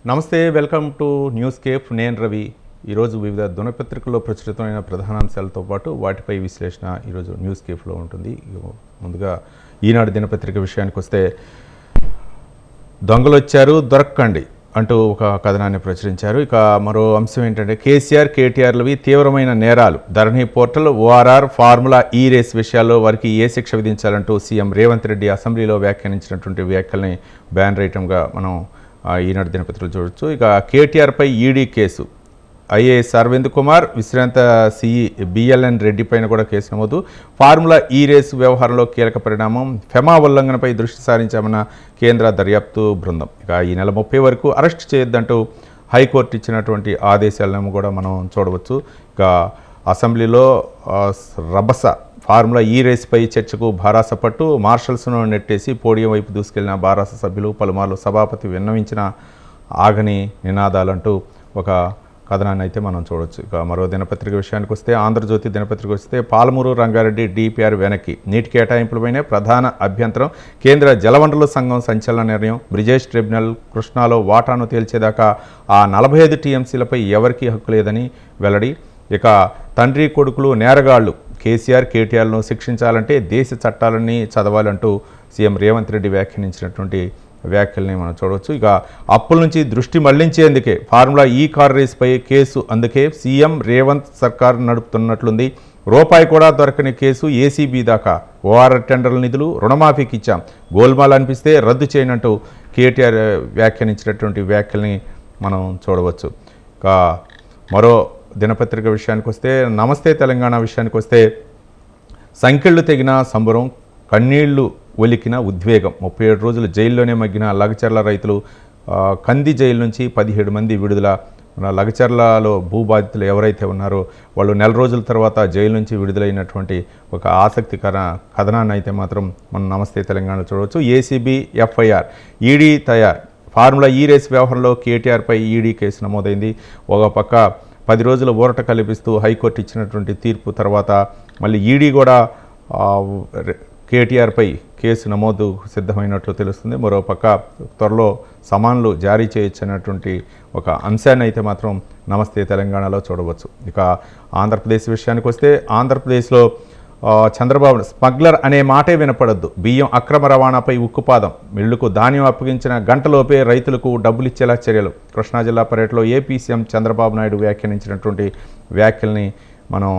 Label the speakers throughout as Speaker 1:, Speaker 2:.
Speaker 1: నమస్తే, welcome to news cafe. నేను రవి. ఈరోజు వివిధ దినపత్రికల్లో ప్రచురితమైన ప్రధానాంశాలతో పాటు వాటిపై విశ్లేషణ ఈరోజు న్యూస్ కేఫ్లో ఉంటుంది. ముందుగా ఈనాడు దినపత్రిక విషయానికి వస్తే, దొంగలు వచ్చారు దొరక్కండి అంటూ ఒక కథనాన్ని ప్రచురించారు. ఇక మరో అంశం ఏంటంటే, కేసీఆర్ కేటీఆర్లవి తీవ్రమైన నేరాలు, ధరణి పోర్టల్, ఓఆర్ఆర్, ఫార్ములా ఈ రేస్ విషయాల్లో వారికి ఏ శిక్ష విధించాలంటూ సీఎం రేవంత్ రెడ్డి అసెంబ్లీలో వ్యాఖ్యానించినటువంటి వ్యాఖ్యల్ని బ్యాన్ రైటంగా మనం ఈనాడు దినపత్రికలు చూడొచ్చు. ఇక కేటీఆర్పై ED case, IAS Arvind Kumar, విశ్రాంత సిఈ బిఎల్ఎన్ రెడ్డి పైన కూడా కేసు నమోదు. ఫార్ములా ఈ రేసు వ్యవహారంలో కీలక పరిణామం, ఫెమా ఉల్లంఘనపై దృష్టి సారించామన్న కేంద్ర దర్యాప్తు బృందం. ఇక ఈ నెల 30 వరకు అరెస్ట్ చేయొద్దంటూ హైకోర్టు ఇచ్చినటువంటి ఆదేశాలను కూడా మనం చూడవచ్చు. ఇక అసెంబ్లీలో రభస, ఫార్ములా ఈ రేసుపై చర్చకు భారాస పట్టు, మార్షల్స్ను నెట్టేసి పోడియం వైపు దూసుకెళ్లిన భారాస సభ్యులు, పలుమార్లు సభాపతి విన్నవించిన ఆగని నినాదాలంటూ ఒక కథనాన్ని అయితే మనం చూడవచ్చు. ఇక మరో దినపత్రిక విషయానికి వస్తే, ఆంధ్రజ్యోతి దినపత్రిక వస్తే, పాలమూరు రంగారెడ్డి డిపిఆర్ వెనక్కి, నీటి కేటాయింపులపైనే ప్రధాన అభ్యంతరం, కేంద్ర జలవనరుల సంఘం సంచలన నిర్ణయం, బ్రిజేష్ ట్రిబ్యునల్ కృష్ణాలో వాటాను తేల్చేదాకా ఆ 45 టీఎంసీలపై ఎవరికీ హక్కు లేదని వెల్లడి. ఇక తండ్రి కొడుకులు నేరగాళ్లు, కేసీఆర్ కేటీఆర్లను శిక్షించాలంటే దేశ చట్టాలన్నీ చదవాలంటూ సీఎం రేవంత్ రెడ్డి వ్యాఖ్యానించినటువంటి వ్యాఖ్యల్ని మనం చూడవచ్చు. ఇక అప్పుల నుంచి దృష్టి మళ్లించేందుకే ఫార్ములా ఈ కార్ రేసుపై కేసు, అందుకే సీఎం రేవంత్ సర్కార్ నడుపుతున్నట్లుంది. రూపాయి కూడా దొరకని కేసు, ఏసీబీ దాకా, ఓఆర్ఆర్ టెండర్ల నిధులు రుణమాఫీకి ఇచ్చాం, గోల్మాల్ అనిపిస్తే రద్దు చేయనంటూ కేటీఆర్ వ్యాఖ్యానించినటువంటి వ్యాఖ్యల్ని మనం చూడవచ్చు. ఇక మరో దినపత్రిక విషయానికి వస్తే, నమస్తే తెలంగాణ విషయానికి వస్తే, సంకెళ్ళు తెగిన సంబరం, కన్నీళ్లు ఒలికిన ఉద్వేగం, 37 రోజులు జైల్లోనే మగ్గిన లగచర్ల రైతులు, కంది జైలు నుంచి 17 మంది విడుదల. లగచర్లలో భూబాధితులు ఎవరైతే ఉన్నారో వాళ్ళు నెల రోజుల తర్వాత జైలు నుంచి విడుదలైనటువంటి ఒక ఆసక్తికర కథనాన్ని అయితే మాత్రం మనం నమస్తే తెలంగాణలో చూడవచ్చు. ఏసీబీ ఎఫ్ఐఆర్, ఈడీ తయారు, ఫార్ములా ఈ రేస్ వ్యవహారంలో కేటీఆర్పై ఈడీ కేసు నమోదైంది. ఒక పక్క 10 రోజుల ఊరట కల్పిస్తూ హైకోర్టు ఇచ్చినటువంటి తీర్పు తర్వాత మళ్ళీ ఈడీ కూడా కేటీఆర్పై కేసు నమోదు సిద్ధమైనట్లు తెలుస్తుంది. మరోపక్క త్వరలో సమన్లు జారీ చేయొచ్చన్నటువంటి ఒక అంశాన్ని అయితే మాత్రం నమస్తే తెలంగాణలో చూడవచ్చు. ఇక ఆంధ్రప్రదేశ్ విషయానికి వస్తే, ఆంధ్రప్రదేశ్లో చంద్రబాబు స్మగ్లర్ అనే మాటే వినపడద్దు, బియ్యం అక్రమ రవాణాపై ఉక్కుపాదం, మిల్లుకు ధాన్యం అప్పగించిన గంటలోపే రైతులకు డబ్బులు ఇచ్చేలా చర్యలు. కృష్ణా జిల్లా పర్యటనలో ఏపీ సీఎం చంద్రబాబు నాయుడు వ్యాఖ్యానించినటువంటి వ్యాఖ్యల్ని మనం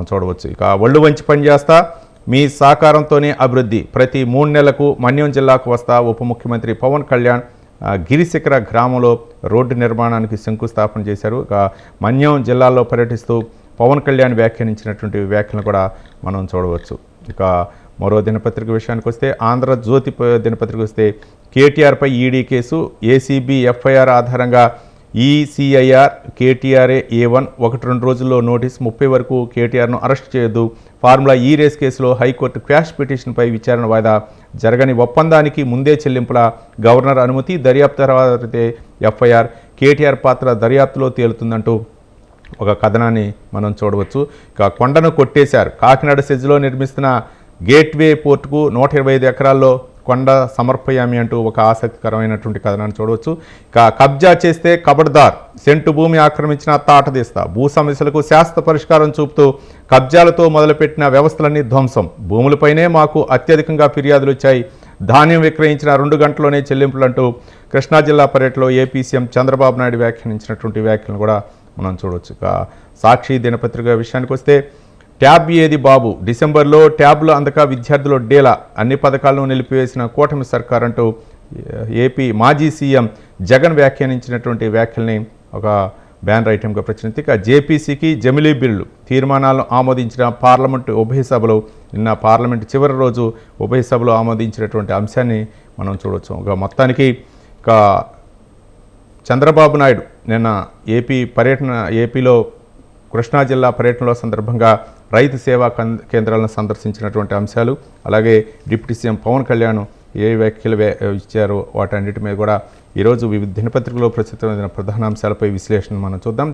Speaker 1: చూడవచ్చు. ఇక ఒళ్ళు వంచి పనిచేస్తా, మీ సహకారంతోనే అభివృద్ధి, ప్రతి 3 నెలలకు మన్యం జిల్లాకు వస్తా, ఉప ముఖ్యమంత్రి పవన్ కళ్యాణ్ గిరిశిఖర గ్రామంలో రోడ్డు నిర్మాణానికి శంకుస్థాపన చేశారు. ఇక మన్యం జిల్లాలో పర్యటిస్తూ పవన్ కళ్యాణ్ వ్యాఖ్యానించినటువంటి వ్యాఖ్యలను కూడా మనం చూడవచ్చు. ఇక మరో దినపత్రిక విషయానికి వస్తే, ఆంధ్రజ్యోతి దినపత్రిక వస్తే, కేటీఆర్పై ఈడీ కేసు, ఏసీబీ ఎఫ్ఐఆర్ ఆధారంగా ఈసీఐఆర్ కేటీఆర్ఏ A1, 1-2 రోజుల్లో నోటీస్, 30 వరకు కేటీఆర్ను అరెస్ట్ చేయొద్దు, ఫార్ములా ఈ రేస్ కేసులో హైకోర్టు క్వాష్ పిటిషన్పై విచారణ వాయిదా, జరగని ఒప్పందానికి ముందే చెల్లింపుల, గవర్నర్ అనుమతి, దర్యాప్తు తర్వాత ఎఫ్ఐఆర్, కేటీఆర్ పాత్ర దర్యాప్తులో తేలుతుందంటూ ఒక కథనాన్ని మనం చూడవచ్చు. ఇక కొండను కొట్టేశారు, కాకినాడ సెజ్లో నిర్మిస్తున్న గేట్వే పోర్టుకు 125 ఎకరాల్లో కొండ సమర్పయామి అంటూ ఒక ఆసక్తికరమైనటువంటి కథనాన్ని చూడవచ్చు. ఇక కబ్జా చేస్తే కబడ్దార్, సెంటు భూమి ఆక్రమించిన తాటదీస్తా, భూ సమస్యలకు శాశ్వత పరిష్కారం చూపుతూ కబ్జాలతో మొదలుపెట్టిన వ్యవస్థలన్నీ ధ్వంసం, భూములపైనే మాకు అత్యధికంగా ఫిర్యాదులు వచ్చాయి, ధాన్యం విక్రయించిన 2 గంటల్లోనే చెల్లింపులంటూ కృష్ణా జిల్లా పర్యటనలో ఏపీ సీఎం చంద్రబాబు నాయుడు వ్యాఖ్యానించినటువంటి వ్యాఖ్యలను కూడా మనం చూడవచ్చు. ఇక సాక్షి దినపత్రిక విషయానికి వస్తే, ట్యాబ్ ఏది బాబు, డిసెంబర్లో ట్యాబ్లు అందక విద్యార్థులు డేలా, అన్ని పథకాలను నిలిపివేసిన కూటమి సర్కార్ అంటూ ఏపీ మాజీ సీఎం జగన్ వ్యాఖ్యానించినటువంటి వ్యాఖ్యల్ని ఒక బ్యాన్ ఐటెంగా ప్రచురించింది. ఇక జేపీసీకి జమిలీ బిల్లు తీర్మానాలను ఆమోదించిన పార్లమెంటు ఉభయ సభలు, నిన్న పార్లమెంటు చివరి రోజు ఉభయ సభలు ఆమోదించినటువంటి అంశాన్ని మనం చూడవచ్చు. ఇక మొత్తానికి ఇక చంద్రబాబు నాయుడు నిన్న ఏపీలో కృష్ణా జిల్లా పర్యటనలో సందర్భంగా రైతు సేవా కేంద్రాలను సందర్శించినటువంటి అంశాలు, అలాగే డిప్యూటీ సీఎం పవన్ కళ్యాణ్ ఏ వ్యాఖ్యలు ఇచ్చారో వాటన్నిటి మీద కూడా ఈరోజు వివిధ దినపత్రికలో ప్రచురితమైన ప్రధాన అంశాలపై విశ్లేషణ మనం చూద్దాం.